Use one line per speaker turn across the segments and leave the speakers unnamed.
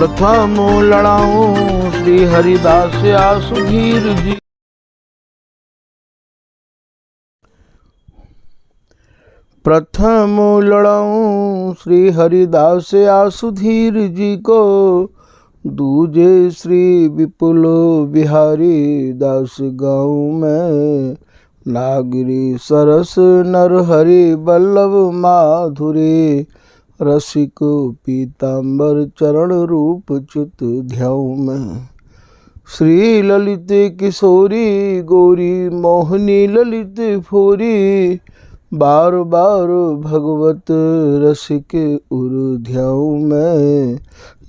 प्रथम लड़ाऊं श्री हरिदास आसुधीर जी। प्रथम लड़ाऊं श्री हरिदास आसुधीर जी को, दूजे श्री विपुल बिहारी दास गाँव में। नागरी सरस नरहरि बल्लभ माधुरी, रसिक पीताम्बर चरण रूप चित ध्याऊ में। श्री ललित किशोरी गौरी मोहनी ललित फोरी, बार बार भगवत रसिक उर ध्याऊ में।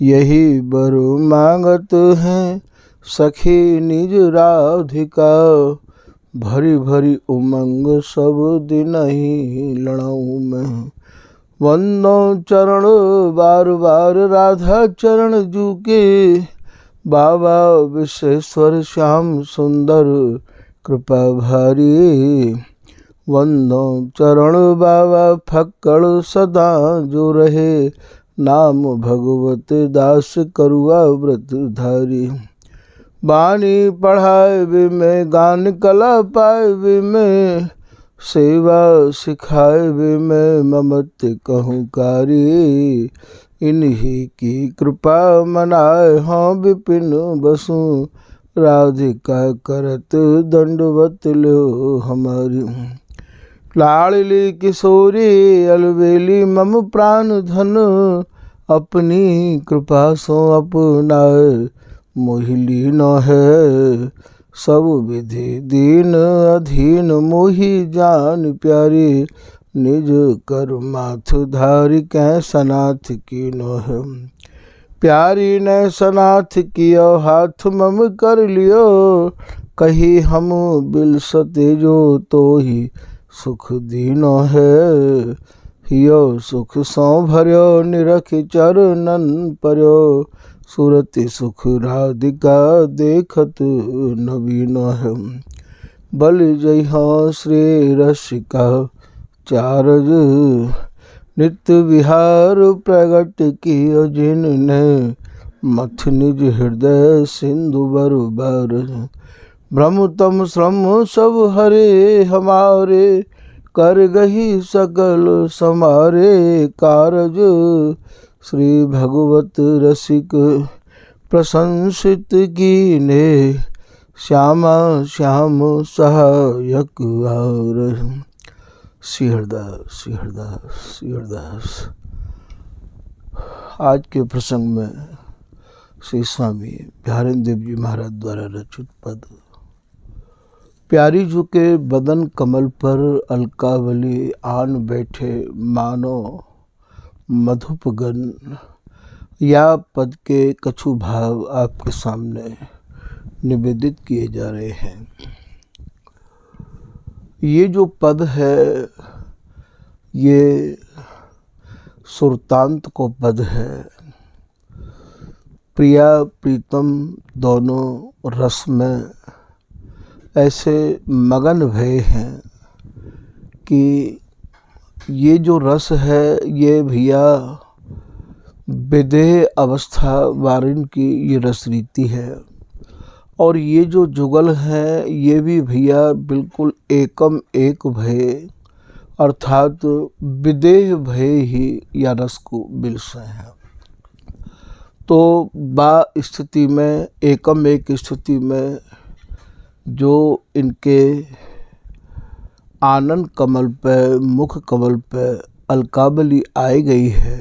यही बर मांगत हैं सखी निज राधिका, भरी भरी उमंग सब दिन ही लड़ाऊ में। वंदो चरण बार बार राधा चरण जूके, बाबा विश्वेश्वर श्याम सुंदर कृपा भारी। वंदो चरण बाबा फक्कड़ सदा जो रहे, नाम भगवत दास करुआ व्रत धारी। बानी पढ़ाए वे में गान कला पाए वे में, सेवा सिखाए वे में ममत कहूँ कारी। इन्हीं की कृपा मनाए हाँ विपिन बसु, राधिका करत दंडवत लो हमारी। लाडली किशोरी अलबेली मम प्राण धन, अपनी कृपा सो अपनाए मोहिली न है। सब विधि दीन अधीन मोहि जान प्यारी, निज कर माथ धारी कै सनाथ की न है। प्यारी ने सनाथ कियो हाथ मम कर लियो, कही हम बिलसते जो तो ही सुख दीनो है। हियो सुख सौ भर्यो निरख चरणन पर्यो, सुरति सुख राधिका देखत नवीन है। बल जय हाँ श्री रसिका चारज, नित्य विहार प्रगट कियो जिनने, मथ निज हृदय सिंधु बरबार। भ्रम तम श्रम सब हरे हमारे, कर गही सकल समारे कारज। श्री भगवत रसिक प्रशंसित कीने, श्यामा श्याम सहायक और। श्री हरदास श्री हरदास श्री हरदास। आज के प्रसंग में श्री स्वामी बिहारेंद्र देव जी महाराज द्वारा रचित पद। प्यारी जी के बदन कमल पर अलकावली आन बैठे मानो मधुपगन, या पद के कछु भाव आपके सामने निवेदित किए जा रहे हैं। ये जो पद है ये सुरतांत को पद है। प्रिया प्रीतम दोनों रस में ऐसे मगन भये हैं कि ये जो रस है ये भैया विदेह अवस्था वारिन की ये रस रीति है। और ये जो जुगल है ये भी भैया बिल्कुल एकम एक भय, अर्थात विदेह भय ही या रस को बिलसे हैं। तो बा स्थिति में एकम एक स्थिति में जो इनके आनंद कमल पे मुख कमल पे अलकावली आई गई है।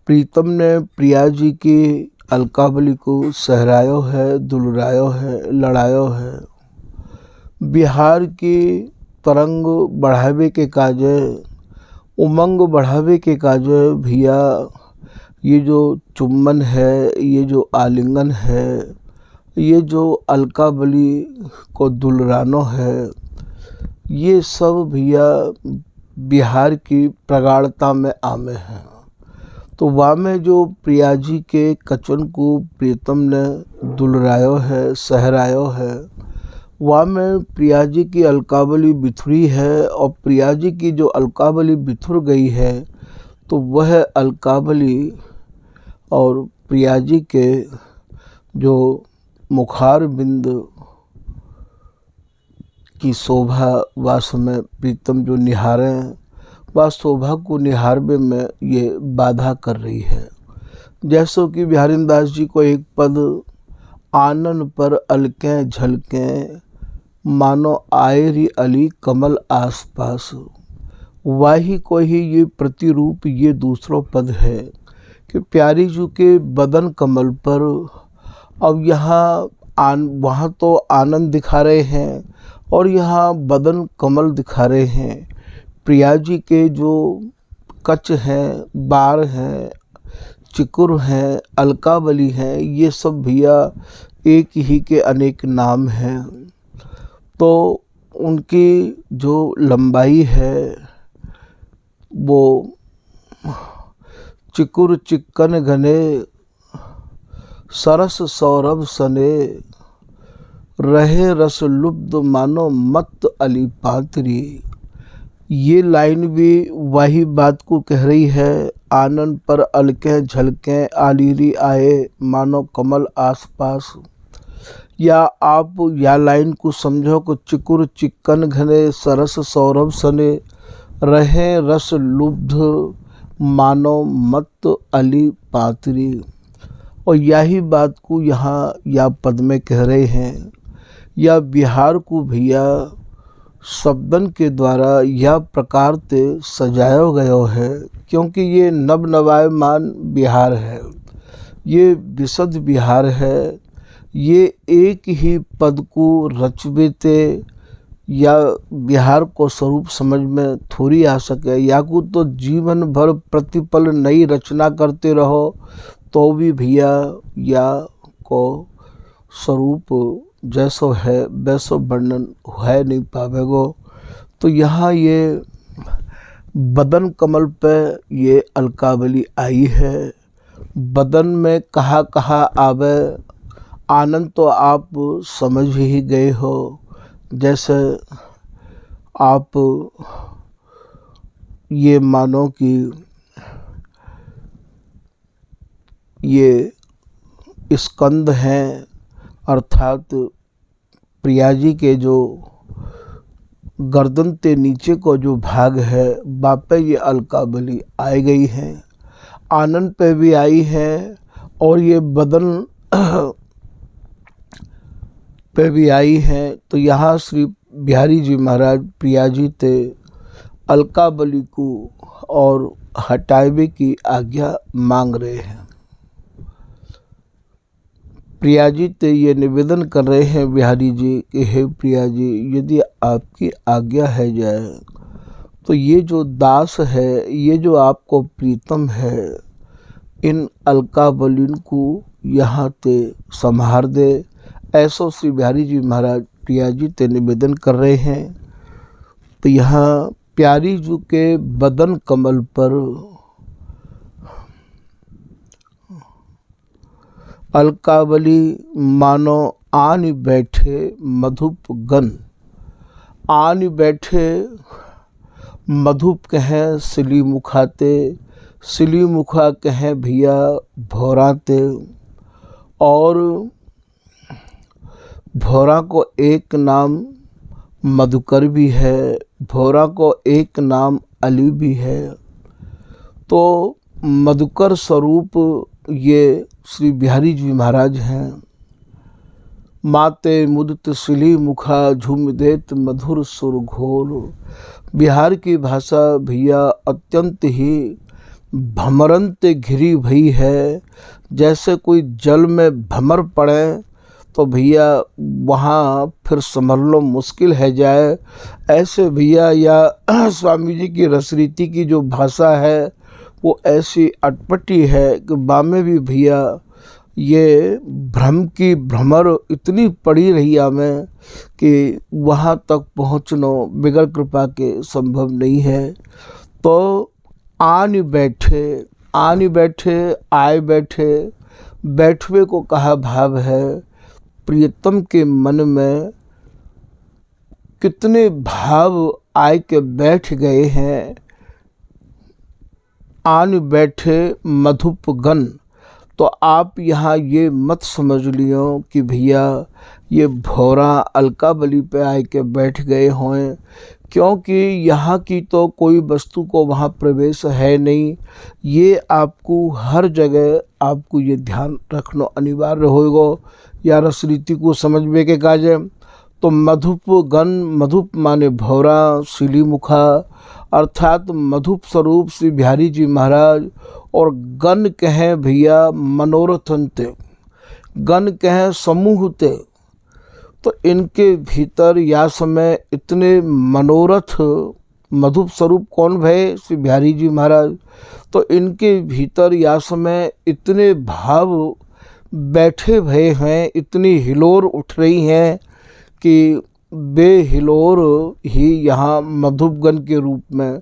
प्रीतम ने प्रिया जी की अलकावली को सहरायो है, दुलरायो है, लड़ायो है। बिहार की तरंग बढ़ावे के काजे, उमंग बढ़ावे के काजे भैया ये जो चुम्बन है, ये जो आलिंगन है, ये जो अलकावली को दुलरानो है, ये सब भैया बिहार की प्रगाढ़ता में आमे हैं। तो वहाँ में जो प्रिया जी के कचन को प्रीतम ने दुलरायो है, सहरायो है, वहाँ में प्रिया जी की अलकावली बिथुरी है। और प्रिया जी की जो अलकावली बिथुर गई है तो वह अलकावली और प्रिया जी के जो मुखार बिंद की शोभा व समय प्रीतम जो निहारें, वह शोभा को निहारने में ये बाधा कर रही है। जैसो कि बिहारी दास जी को एक पद, आनन पर अलकें झलकें मानो आयरी अली कमल आसपास, वाही को ही ये प्रतिरूप ये दूसरा पद है कि प्यारी जी के बदन कमल पर अब यहाँ वहाँ तो आनंद दिखा रहे हैं और यहाँ बदन कमल दिखा रहे हैं। प्रिया जी के जो कच हैं, बार हैं, चिकुर हैं, अलकावली हैं, ये सब भैया एक ही के अनेक नाम हैं। तो उनकी जो लंबाई है वो चिकुर चिक्कन घने सरस सौरभ सने, रहे रस लुब्ध मानो मत अली पातरी। ये लाइन भी वही बात को कह रही है, आनंद पर अलकें झलकें आलीरी आए मानो कमल आसपास। या आप या लाइन को समझो कि चिकुर चिक्कन घने सरस सौरभ सने, रहे रस लुब्ध मानो मत अली पातरी। और यही बात को यहाँ या पद में कह रहे हैं। या बिहार को भैया शब्दन के द्वारा या प्रकार से सजाया गया है, क्योंकि ये नव नवायमान बिहार है, ये विशुद्ध बिहार है। ये एक ही पद को रचबे ते या बिहार को स्वरूप समझ में थोड़ी आ सके, या को तो जीवन भर प्रतिपल नई रचना करते रहो तो भी भैया या को स्वरूप जैसो है वैसो वर्णन है नहीं पावेगो। तो यहाँ ये बदन कमल पे ये अलकावली आई है। बदन में कहाँ कहाँ आवे, आनंद तो आप समझ ही गए हो। जैसे आप ये मानो कि ये स्कंद हैं, अर्थात प्रिया जी के जो गर्दन के नीचे को जो भाग है बापे ये अलकावली आई गई है, आनंद पे भी आई है और ये बदन पे भी आई है। तो यहाँ श्री बिहारी जी महाराज प्रिया जी ते अलकावली को और हटावे की आज्ञा मांग रहे हैं। प्रिया जी ते ये निवेदन कर रहे हैं बिहारी जी कि हे प्रिया जी, यदि आपकी आज्ञा है जाए तो ये जो दास है, ये जो आपको प्रीतम है, इन अलकावलिन को यहाँ ते संभार दे। ऐसो श्री बिहारी जी महाराज प्रिया जी ते निवेदन कर रहे हैं। तो यहाँ प्यारी जी के बदन कमल पर अलकावली मानो आन बैठे मधुप गन, आन बैठे मधुप कहें सिली मुखाते, सिली मुखा कहें भैया भौराते। और भौरा को एक नाम मधुकर भी है, भौरा को एक नाम अली भी है। तो मधुकर स्वरूप ये श्री बिहारी जी महाराज हैं। माते मुदित सिली मुखा झूम देत मधुर सुर घोल। बिहार की भाषा भैया अत्यंत ही भमरंत घिरी भई है। जैसे कोई जल में भमर पड़े तो भैया वहाँ फिर संभलना मुश्किल है जाए, ऐसे भैया या स्वामी जी की रसरीति की जो भाषा है वो ऐसी अटपटी है कि बामे भी भैया ये भ्रम की भ्रमर इतनी पड़ी रही हमें कि वहाँ तक पहुँचना बिगड़ कृपा के संभव नहीं है। तो आन बैठे, आन बैठे, आए बैठे, बैठवे को कहा भाव है। प्रियतम के मन में कितने भाव आए के बैठ गए हैं। आन बैठे मधुप गन, तो आप यहाँ ये मत समझ लियो कि भैया ये भौरा अलकाबली पे आए के बैठ गए हों, क्योंकि यहाँ की तो कोई वस्तु को वहाँ प्रवेश है नहीं। ये आपको हर जगह आपको ये ध्यान रखना अनिवार्य होगा। या रस रीति को समझने के काजे तो मधुप गण, मधुप माने भौरा, शिली मुखा अर्थात मधुप स्वरूप श्री बिहारी जी महाराज, और गण कहें भैया मनोरथन ते, गण कहें समूह ते। तो इनके भीतर या समय इतने मनोरथ, मधुप स्वरूप कौन भय श्री बिहारी जी महाराज, तो इनके भीतर या समय इतने भाव बैठे भय हैं, इतनी हिलोर उठ रही हैं कि बेहिलोर ही यहाँ मधुपगण के रूप में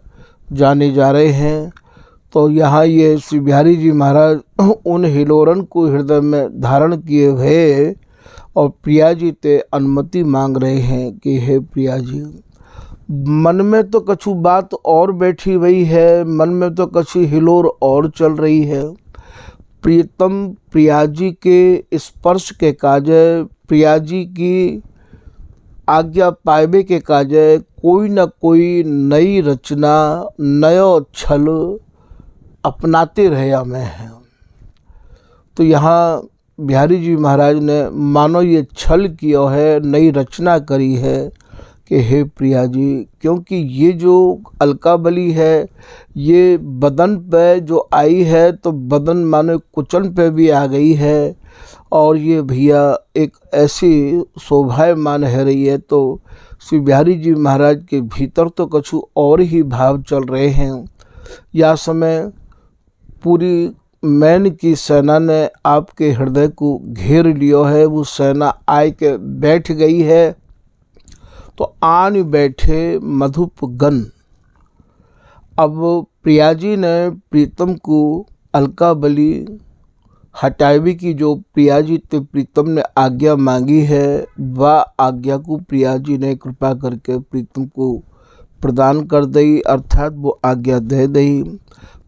जाने जा रहे हैं। तो यहाँ ये श्री बिहारी जी महाराज उन हिलोरन को हृदय में धारण किए हुए और प्रिया जी ते अनुमति मांग रहे हैं कि हे प्रिया जी, मन में तो कछु बात और बैठी हुई है, मन में तो कछु हिलोर और चल रही है। प्रियतम प्रिया जी के स्पर्श के काजे, प्रिया जी की आज्ञा पाएबे के काजे कोई न कोई नई रचना, नयो छल अपनाते रहे मैं हैं। तो यहाँ बिहारी जी महाराज ने मानो ये छल किया है, नई रचना करी है कि हे प्रिया जी, क्योंकि ये जो अलकाबली है ये बदन पे जो आई है तो बदन मानो कुचन पे भी आ गई है, और ये भैया एक ऐसी शोभायमान है रही है। तो श्री बिहारी जी महाराज के भीतर तो कछु और ही भाव चल रहे हैं। या समय पूरी मैन की सेना ने आपके हृदय को घेर लियो है, वो सेना आए के बैठ गई है। तो आन बैठे मधुप गण। अब प्रिया जी ने प्रीतम को अलकाबली हटावे की जो प्रिया जी ते प्रीतम ने आज्ञा मांगी है, वह आज्ञा को प्रिया जी ने कृपा करके प्रीतम को प्रदान कर दी, अर्थात वो आज्ञा दे दी।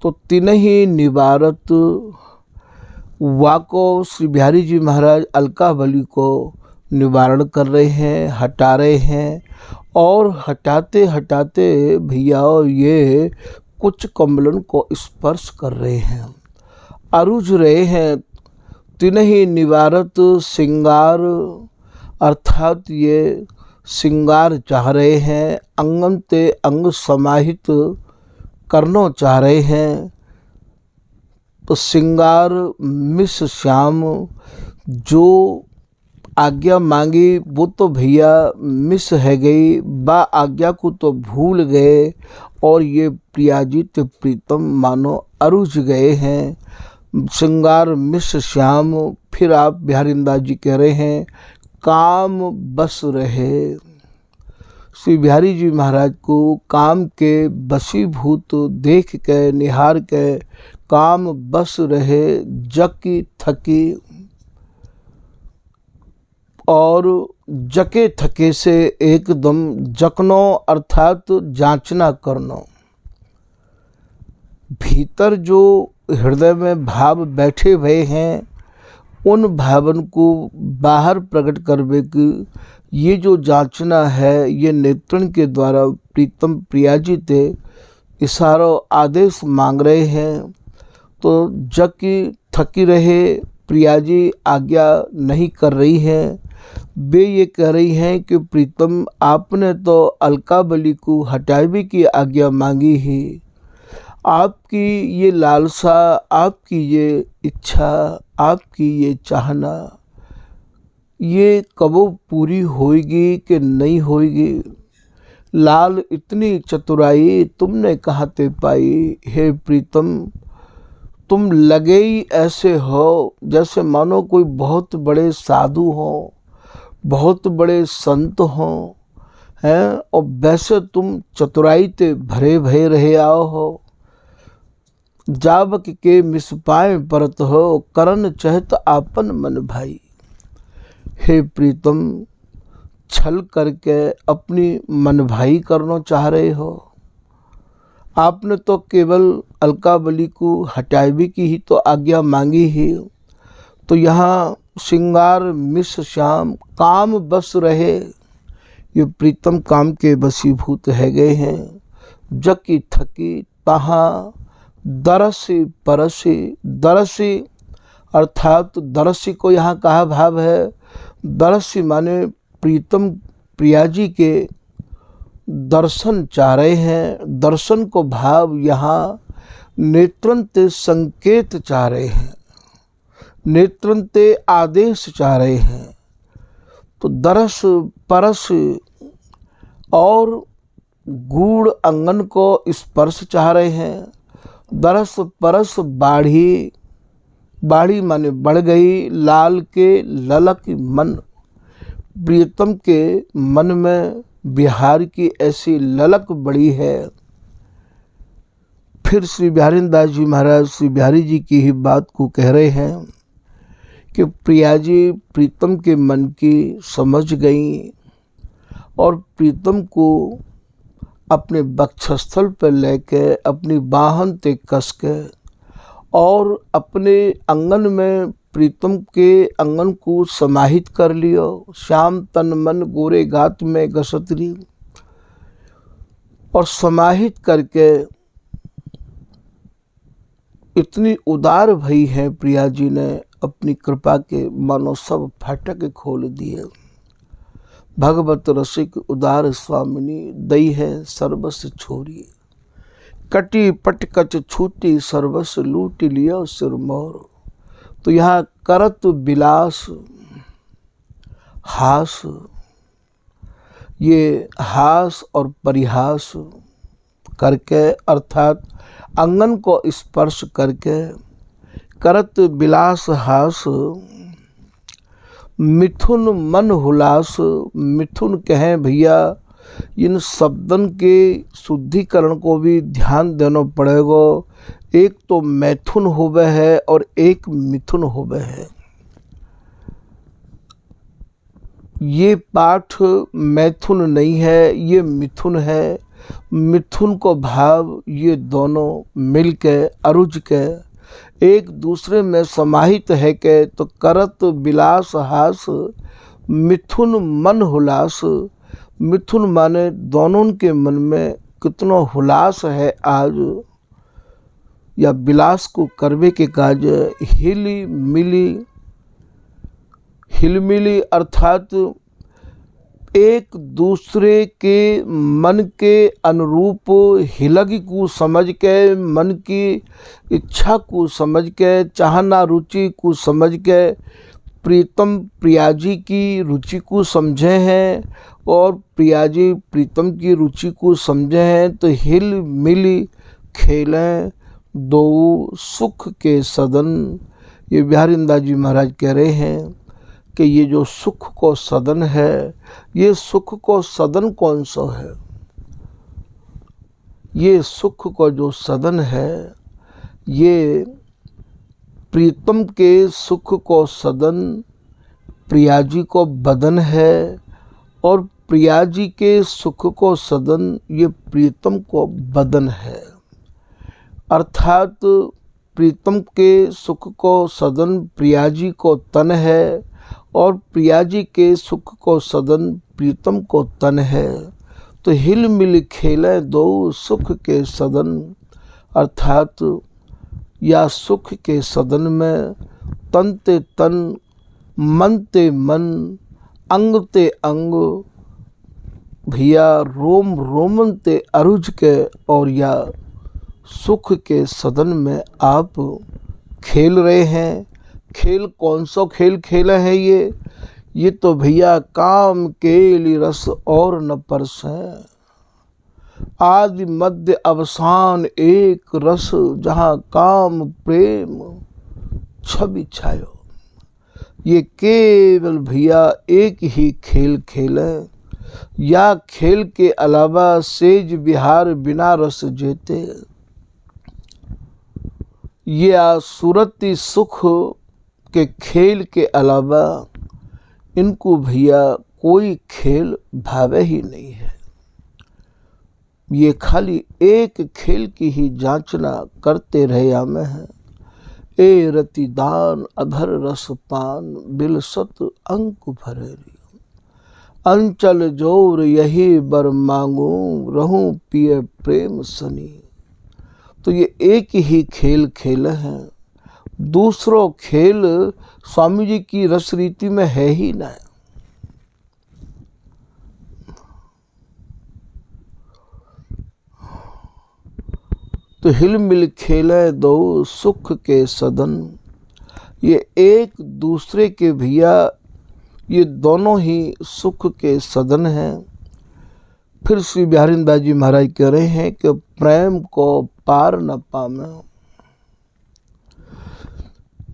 तो तीन ही निवारत वाको श्री बिहारी जी महाराज अलकाबली को निवारण कर रहे हैं, हटा रहे हैं। और हटाते हटाते भैया ये कुछ कमलन को स्पर्श कर रहे हैं, अरुझ रहे हैं। तीन ही निवारत श्रृंगार, अर्थात ये श्रृंगार चाह रहे हैं, अंगन ते अंग समाहित करना चाह रहे हैं। तो श्रृंगार मिस श्याम जो आज्ञा मांगी वो तो भैया मिस है गई, बा आज्ञा को तो भूल गए, और ये प्रिया जी ते प्रीतम मानो अरुझ गए हैं। श्रृंगार मिस श्याम, फिर आप बिहारिंदास जी कह रहे हैं काम बस रहे। श्री बिहारी जी महाराज को काम के बसीभूत देख के, निहार के काम बस रहे, जकी थकी। और जके थके से एकदम जकनो, अर्थात जांचना करनो। भीतर जो हृदय में भाव बैठे हुए हैं उन भावन को बाहर प्रकट करने की ये जो जांचना है, ये नेत्रण के द्वारा प्रीतम प्रिया जी ते इशारों आदेश मांग रहे हैं। तो जग की थकी रहे प्रिया जी आज्ञा नहीं कर रही हैं, वे ये कह रही हैं कि प्रीतम आपने तो अलकाबली को हटावे की आज्ञा मांगी ही, आपकी ये लालसा, आपकी ये इच्छा, आपकी ये चाहना ये कबो पूरी होएगी कि नहीं होएगी। लाल इतनी चतुराई तुमने कहाँ ते पाई। हे प्रीतम, तुम लगे ही ऐसे हो जैसे मानो कोई बहुत बड़े साधु हो, बहुत बड़े संत हो हैं, और वैसे तुम चतुराई ते भरे भरे रहे आओ हो। जावक के मिसपाए परत हो, करन चहत आपन मन भाई। हे प्रीतम, छल करके अपनी मन भाई करना चाह रहे हो। आपने तो केवल अलकाबली को हटावे की ही तो आज्ञा मांगी ही, तो यहाँ श्रृंगार मिस श्याम काम बस रहे, ये प्रीतम काम के वशीभूत है गए हैं। जकी थकी तहाँ दरसी परसी, दरसी अर्थात दरसी को यहाँ कहा भाव है। दरसी माने प्रीतम प्रिया जी के दर्शन चाह रहे हैं। दर्शन को भाव यहाँ नेत्रंते संकेत चाह रहे हैं, नेत्रंते आदेश चाह रहे हैं। तो दरस परस और गूढ़ अंगन को स्पर्श चाह रहे हैं। दरस परस बाढ़ी, बाढ़ी माने बढ़ गई। लाल के ललक मन, प्रियतम के मन में बिहार की ऐसी ललक बड़ी है। फिर श्री बिहारी दास जी महाराज श्री बिहारी जी की ही बात को कह रहे हैं कि प्रिया जी प्रीतम के मन की समझ गई और प्रीतम को अपने वक्षस्थल पर लेके अपनी बाहन ते कस के और अपने आंगन में प्रीतम के आंगन को समाहित कर लियो। श्याम तन मन गोरे गात में गसतरी, और समाहित करके इतनी उदार भई है प्रिया जी ने अपनी कृपा के मानो सब फाटक खोल दिए। भगवत रसिक उदार स्वामिनी दई है सर्वस्व छोरी, कटी पटकच छूटी सर्वस्व लूट लिया सिरमौर। तो यहाँ करत विलास हास, ये हास और परिहास करके अर्थात अंगन को स्पर्श करके करत विलास हास, मिथुन मन हुलास। मिथुन कहें भैया, इन शब्दन के शुद्धिकरण को भी ध्यान देना पड़ेगा। एक तो मैथुन होवे है और एक मिथुन होवे है। ये पाठ मैथुन नहीं है, ये मिथुन है। मिथुन को भाव ये दोनों मिलके अरुज के एक दूसरे में समाहित है के, तो करत विलास हास मिथुन मन हुलास। मिथुन माने दोनों के मन में कितना हुलास है आज, या विलास को करवे के काज हिली मिली, हिलमिली अर्थात एक दूसरे के मन के अनुरूप हिलगी को समझ के, मन की इच्छा को समझ के, चाहना रुचि को समझ के प्रीतम प्रिया जी की रुचि को समझे हैं और प्रिया जी प्रीतम की रुचि को समझे हैं। तो हिल मिली खेलें दो सुख के सदन। ये बिहारी दास जी महाराज कह रहे हैं कि ये जो सुख को सदन है, ये सुख को सदन कौन सा है? ये सुख को जो सदन है, ये प्रीतम के सुख को सदन प्रिया जी को बदन है, और प्रिया जी के सुख को सदन ये प्रीतम को बदन है। अर्थात प्रीतम के सुख को सदन प्रिया जी को तन है और प्रिया जी के सुख को सदन प्रीतम को तन है। तो हिल मिल खेले दो सुख के सदन, अर्थात या सुख के सदन में तन ते तन, मन ते मन, अंग ते अंग, भैया रोम रोमन ते अरुज के, और या सुख के सदन में आप खेल रहे हैं। खेल कौन सा खेल खेला है ये तो भैया काम केली रस और न परस है। आदि मध्य अवसान एक रस, जहाँ काम प्रेम छवि छायो। ये केवल भैया एक ही खेल खेले, या खेल के अलावा सेज बिहार बिना रस जेते। ये सूरती सुख के खेल के अलावा इनको भैया कोई खेल भावे ही नहीं है। ये खाली एक खेल की ही जांचना करते रहे में है। ए रति दान अधर रस पान बिलसत अंक भरेरी। अंचल जोर यही बर मांगू रहूं पिए प्रेम सनी। तो ये एक ही खेल खेल है, दूसरों खेल स्वामी जी की रस रीति में है ही ना। तो हिल मिल खेले दो सुख के सदन। ये एक दूसरे के भैया, ये दोनों ही सुख के सदन हैं। फिर श्री बिहारी दास जी महाराज कह रहे हैं कि प्रेम को पार न पावे।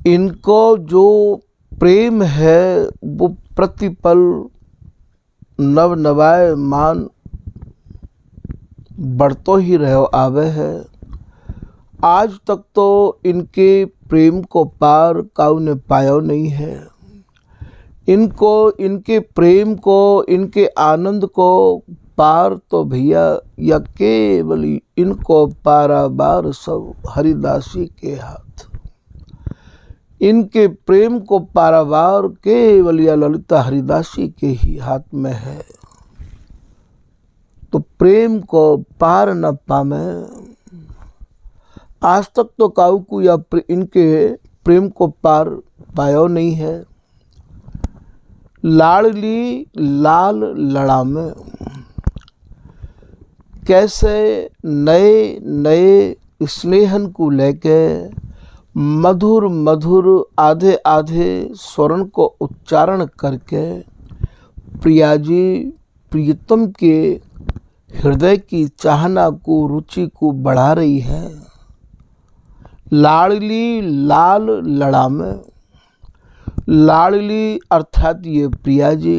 इनको जो प्रेम है वो प्रतिपल नव नवाय मान बढ़तो ही रहो आवे है। आज तक तो इनके प्रेम को पार काऊ ने पायो नहीं है। इनको, इनके प्रेम को, इनके आनंद को पार तो भैया या केवल इनको पाराबार सब हरिदासी के हाथ। इनके प्रेम को पारावार केवल या ललिता हरिदासी के ही हाथ में है। तो प्रेम को पार न पावे। आज तक तो काऊ या इनके प्रेम को पार पायो नहीं है। लाडली लाल लड़ामे, कैसे नए नए स्नेहन को लेके मधुर मधुर आधे आधे स्वरण को उच्चारण करके प्रियाजी प्रियतम के हृदय की चाहना को, रुचि को बढ़ा रही है। लाडली लाल लड़ामे, लाडली अर्थात ये प्रियाजी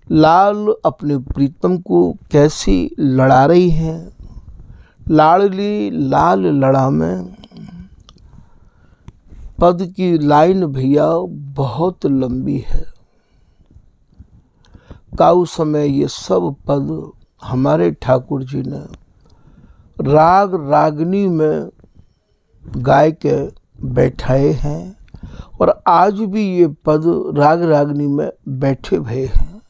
लाल अपने प्रीतम को कैसी लड़ा रही हैं। लाडली लाल लड़ामे पद की लाइन भैया बहुत लंबी है। काऊ समय ये सब पद हमारे ठाकुर जी ने राग रागनी में गाय के बैठाए हैं और आज भी ये पद राग रागनी में बैठे भये हैं।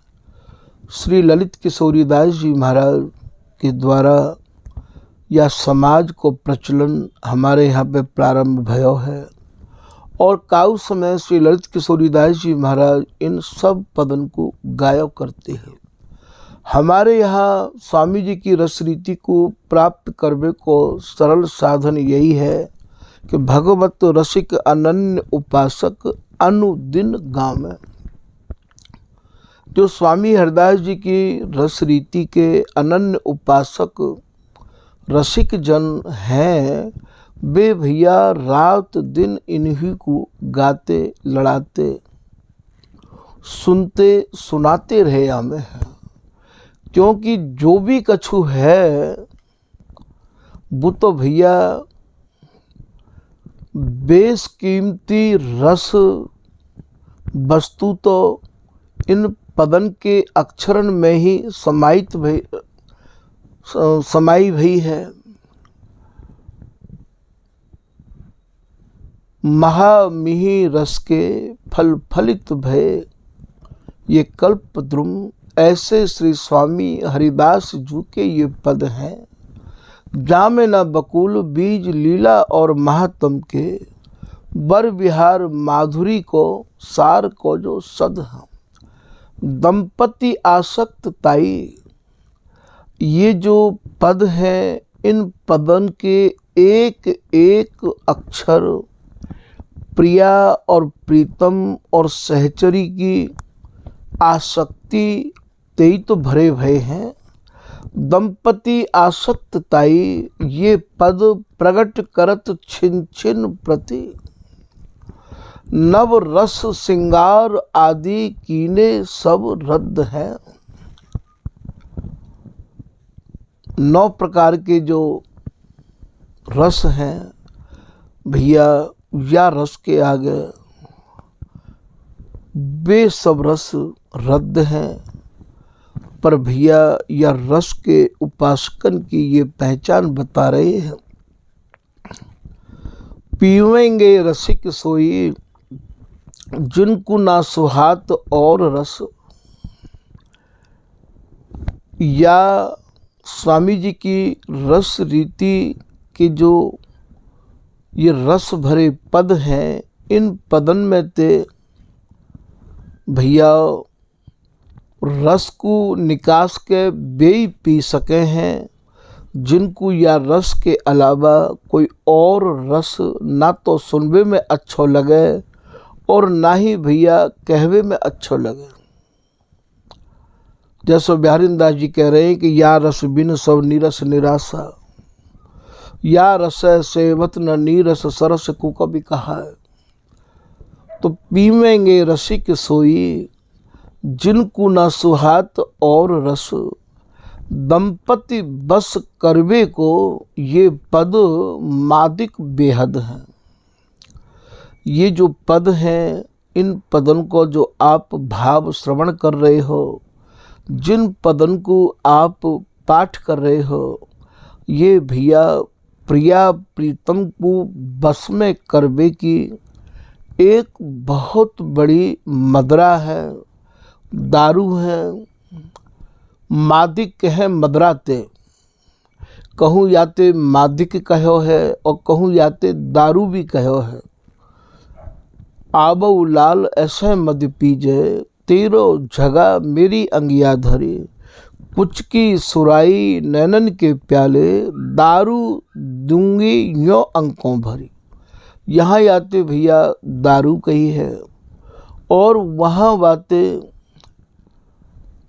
श्री ललित किशोरीदास जी महाराज के द्वारा या समाज को प्रचलन हमारे यहाँ पे प्रारंभ भयो है और काऊ समय श्री ललित किशोरीदास जी महाराज इन सब पदन को गाया करते हैं। हमारे यहाँ स्वामी जी की रस रीति को प्राप्त करने को सरल साधन यही है कि भगवत रसिक अनन्य उपासक अनुदिन गावे। जो स्वामी हरिदास जी की रस रीति के अनन्य उपासक रसिक जन हैं, वे भैया रात दिन इन्हीं को गाते लड़ाते सुनते सुनाते रहे हमें हैं। क्योंकि जो भी कछु है वो तो भैया बेशकीमती रस वस्तु तो इन पदन के अक्षरण में ही समाई भई है। महामिही रस के फल फलित भय ये कल्प द्रुम, ऐसे श्री स्वामी हरिदास जी के ये पद हैं। जामे न बकुल बीज लीला और महात्म के, बर विहार माधुरी को सार को जो सद है। दंपति आसक्त ताई, ये जो पद हैं इन पदन के एक एक अक्षर प्रिया और प्रीतम और सहचरी की आसक्ति तेई तो भरे भये हैं। दंपति आसक्त ताई ये पद प्रगट करत छिन छिन प्रति, नव रस सिंगार आदि कीने सब रद्द है। 9 प्रकार के जो रस हैं भैया, या रस के आगे वे सब रस रद्द हैं। पर भैया या रस के उपासकन की ये पहचान बता रहे हैं। पीवेंगे रसिक सोई जिनको ना सुहात और रस। या स्वामी जी की रस रीति के जो ये रस भरे पद हैं, इन पदन में ते भैया रस को निकास के बेई पी सके हैं, जिनको या रस के अलावा कोई और रस ना तो सुनवे में अच्छो लगे और ना ही भैया कहवे में अच्छो लगे। जैसे बिहारी दास जी कह रहे हैं कि या रस बिन सब नीरस निराशा, या रस सेवत न नीरस सरस को कभी कहा है। तो पीवेंगे रसिक सोई जिनको न सुहात और रस, दंपति बस करवे को ये पद मादिक बेहद हैं। ये जो पद हैं, इन पदन को जो आप भाव श्रवण कर रहे हो, जिन पदन को आप पाठ कर रहे हो, ये भैया प्रिया प्रीतम को बस में करवे की एक बहुत बड़ी मदरा है, दारू है, मादिक है, मदराते कहूँ याते मादिक कहो है और कहूँ याते दारू भी कहो है। आबऊ लाल ऐसे मद पीजे तेरो झगा मेरी अंगिया धरी, कुछ की सुराई नैनन के प्याले दारू दूंगी यो अंकों भरी। यहाँ आते भैया दारू कही है और वहाँ बातें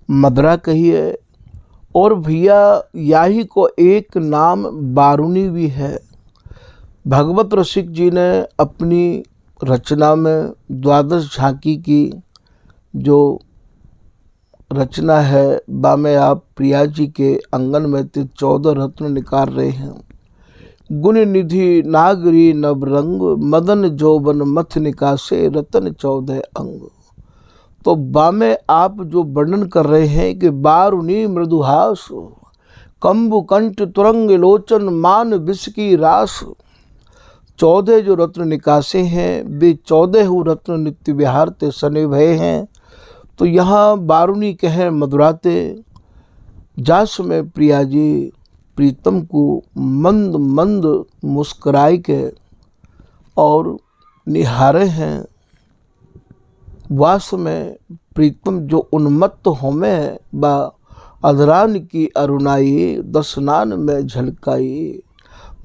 मदरा कही है, और भैया याही को एक नाम बारूनी भी है। भगवत रसिक जी ने अपनी रचना में द्वादश झांकी की जो रचना है, बामे आप प्रिया जी के अंगन में 14 रत्न निकाल रहे हैं। गुण निधि नागरी नवरंग, मदन जोबन मथ निकासे रतन 14 अंग। तो बामे आप जो वर्णन कर रहे हैं कि बारुनी मृदुहास, कंबु कंठ तुरंग लोचन मान विष की रास। 14 जो रत्न निकासे हैं, वे 14 रत्न नित्य विहार ते सने भय हैं। तो यहाँ बारुनी कहें मधुराते, जास में प्रिया जी प्रीतम को मंद मंद मुस्कुराए के और निहारे हैं। वास में प्रीतम जो उन्मत्त होमे बा अधरान की अरुणाई, दसनान में झलकाई,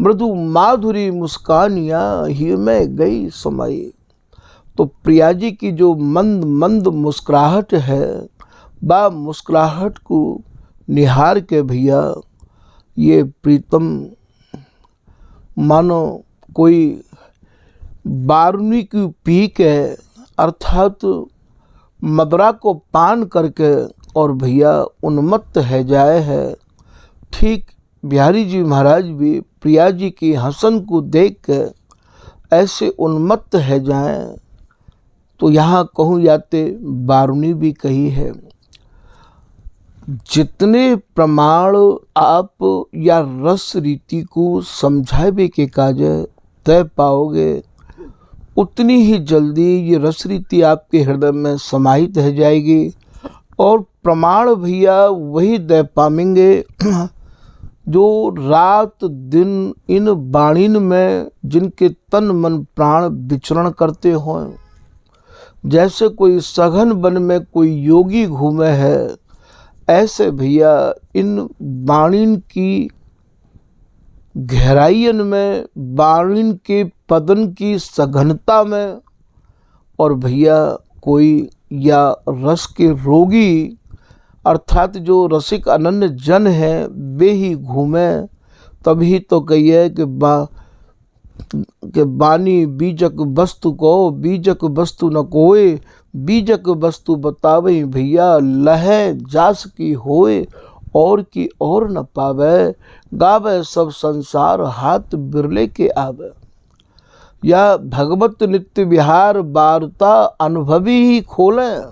मृदु माधुरी मुस्कानिया ही में गई समाई। तो प्रिया जी की जो मंद मंद मुस्कुराहट है, बा मुस्कुराहट को निहार के भैया ये प्रीतम मानो कोई बारूनी की पी के अर्थात मदरा को पान करके और भैया उन्मत्त है जाए है। ठीक बिहारी जी महाराज भी प्रिया जी की हसन को देख के ऐसे उन्मत्त है जाएं। तो यहाँ कहूँ याते बारूनी भी कही है। जितने प्रमाण आप या रस रीति को समझावे के काज तय पाओगे, उतनी ही जल्दी ये रस रीति आपके हृदय में समाहित हो जाएगी। और प्रमाण भैया वही दे पाएंगे जो रात दिन इन बाणीन में जिनके तन मन प्राण विचरण करते हों। जैसे कोई सघन वन में कोई योगी घूमे है, ऐसे भैया इन बाणीन की गहराइयन में, बाणीन के पदन की सघनता में, और भैया कोई या रस के रोगी अर्थात जो रसिक अनन्य जन है वे ही घूमे। तभी तो कहिए कि बानी बीजक वस्तु को बीजक वस्तु न कोय, बीजक वस्तु बतावे भैया लहे जास की होए, और की और न पावे, गावे सब संसार हाथ बिरले के आवे। या भगवत नित्य विहार वार्ता अनुभवी ही खोलें,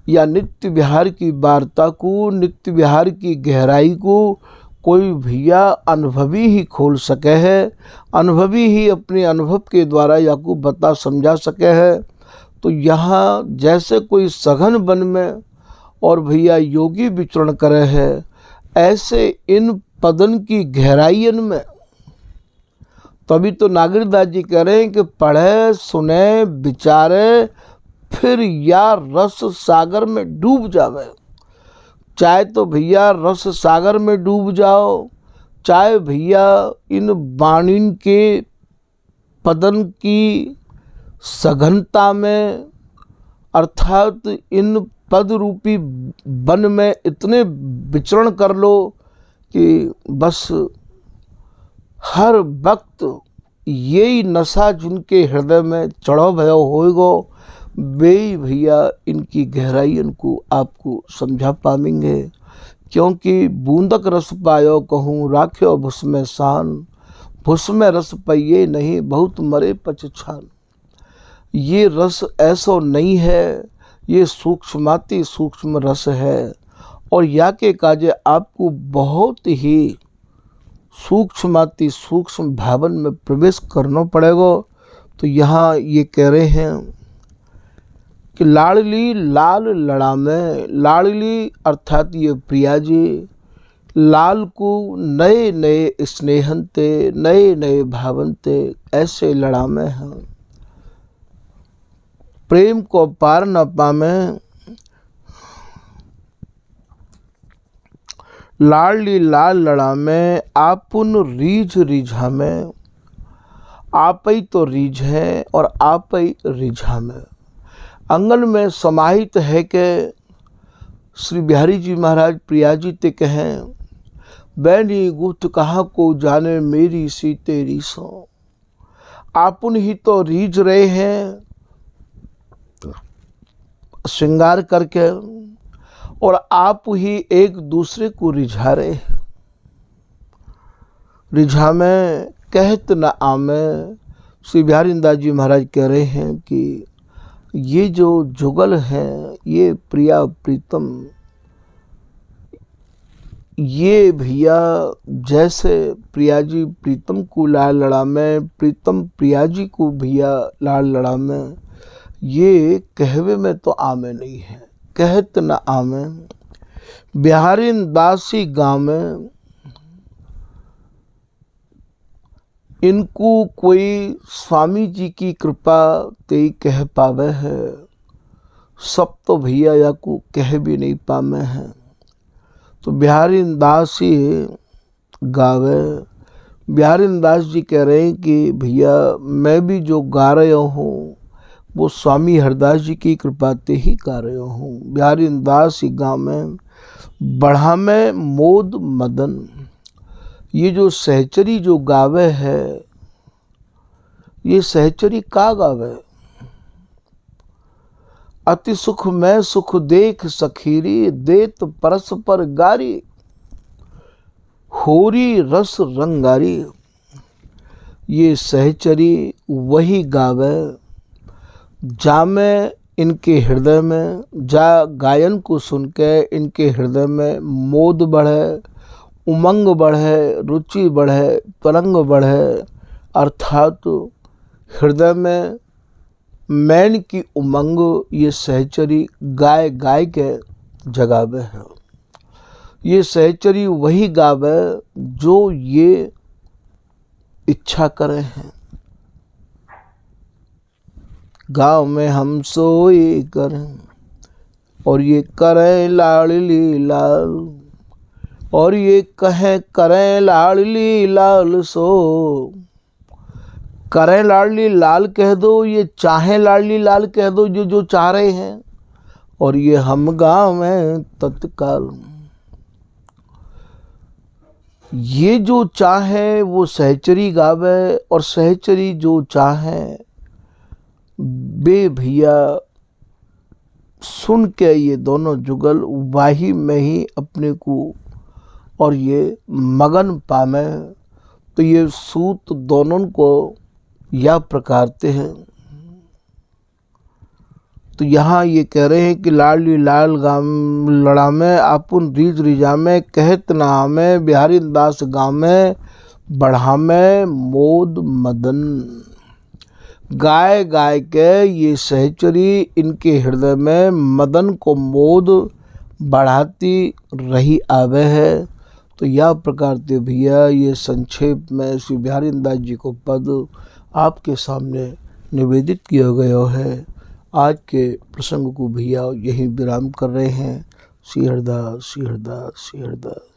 या नित्य विहार की वार्ता को, नित्य विहार की गहराई को कोई भैया अनुभवी ही खोल सके है, अनुभवी ही अपने अनुभव के द्वारा या को बता समझा सके है। तो यहाँ जैसे कोई सघन वन में और भैया योगी विचरण करे है, ऐसे इन पदन की गहराइयन में। तभी तो नागरदास जी कह रहे हैं कि पढ़े सुने विचारे फिर या रस सागर में डूब जावे। चाहे तो भैया रस सागर में डूब जाओ, चाहे भैया इन वाणिन के पदन की सघनता में, अर्थात इन पद रूपी वन में इतने विचरण कर लो कि बस हर वक्त यही नशा जिनके हृदय में चढ़ो भयो होएगो, वे ही भैया इनकी गहराइयों को आपको समझा पाएंगे। क्योंकि बूंदक रस पायो कहूँ राख्यो भुस में शान, भुस में रस पाइये नहीं बहुत मरे पछछान। ये रस ऐसो नहीं है, ये सूक्ष्माति सूक्ष्म रस है और या के काजे आपको बहुत ही सूक्ष्माति सूक्ष्म भावन में प्रवेश करना पड़ेगा। तो यहाँ ये कह रहे हैं कि लाडली लाल लड़ा में, लाडली अर्थात ये प्रिया जी लाल को नए नए स्नेहनते, नए नए भावनते ऐसे लड़ा में हैं। प्रेम को पार न पामे, लाडली लाल लड़ा में आपुन रीझ रिझा में। आप ही तो रीझ है और आप ही रिझा में। अंगन में समाहित है कि श्री बिहारी जी महाराज प्रिया जी ते कहें, बैनी गुट कहाँ को जाने मेरी सी तेरी सो। आपुन ही तो रीझ रहे हैं श्रृंगार करके और आप ही एक दूसरे को रिझा रहे हैं। रिझा में कहत न आमे। श्री बिहारी दास जी महाराज कह रहे हैं कि ये जो जुगल हैं, ये प्रिया प्रीतम, ये भैया जैसे प्रिया जी प्रीतम को लाल लड़ा में, प्रीतम प्रिया जी को भैया लाल लड़ा में, ये कहवे में तो आमे नहीं है, कहत न आमे। बिहारी दासी गाँव में इनको कोई स्वामी जी की कृपा ते कह पावे है, सब तो भैया या को कह भी नहीं पावे हैं। तो बिहारी दास ही गावे। बिहारी दास जी कह रहे हैं कि भैया मैं भी जो गा रहा हूँ वो स्वामी हरदास जी की कृपा ते ही गा रहा हूँ। बिहारी दास ही गाँव में बढ़ा में मोद मदन। ये जो सहचरी जो गावे है, ये सहचरी का गावे। अति सुख में सुख देख सखीरी, देत परस्पर गारी, होरी रस रंगारी। ये सहचरी वही गावे जा में इनके हृदय में, जा गायन को सुन के इनके हृदय में मोद बढ़े, उमंग बढ़े, रुचि बढ़े, तरंग बढ़े, अर्थात हृदय में मैन की उमंग ये सहचरी गाय गाय के जगावे है। ये सहचरी वही गावे जो ये इच्छा करे हैं। गाँव में हम सोई करें और ये करें लाडली लाल, और ये कहें करें लाडली लाल सो। करें लाडली लाल कह दो, ये चाहें लाडली लाल कह दो, जो चाह रहे हैं। और ये हम गाँव में तत्काल, ये जो चाहे वो सहचरी गावे और सहचरी जो चाहे बे भैया सुन के ये दोनों जुगल वाही में ही अपने को और ये मगन पामे। तो ये सूत दोनों को या प्रकारते हैं। तो यहाँ ये कह रहे हैं कि लाडली लाल गाम लड़ा में आपुन रीज रिजा में कहत ना में बिहारी दास गाँव में बढ़ा में मोद मदन। गाय गाय के ये सहचरी इनके हृदय में मदन को मोद बढ़ाती रही आवे है। तो यह प्रकार से भैया ये संक्षेप में श्री बिहारी दास जी को पद आपके सामने निवेदित किया गया है। आज के प्रसंग को भैया यही विराम कर रहे हैं। श्री हरदास, श्री हरदास, श्री हरदास।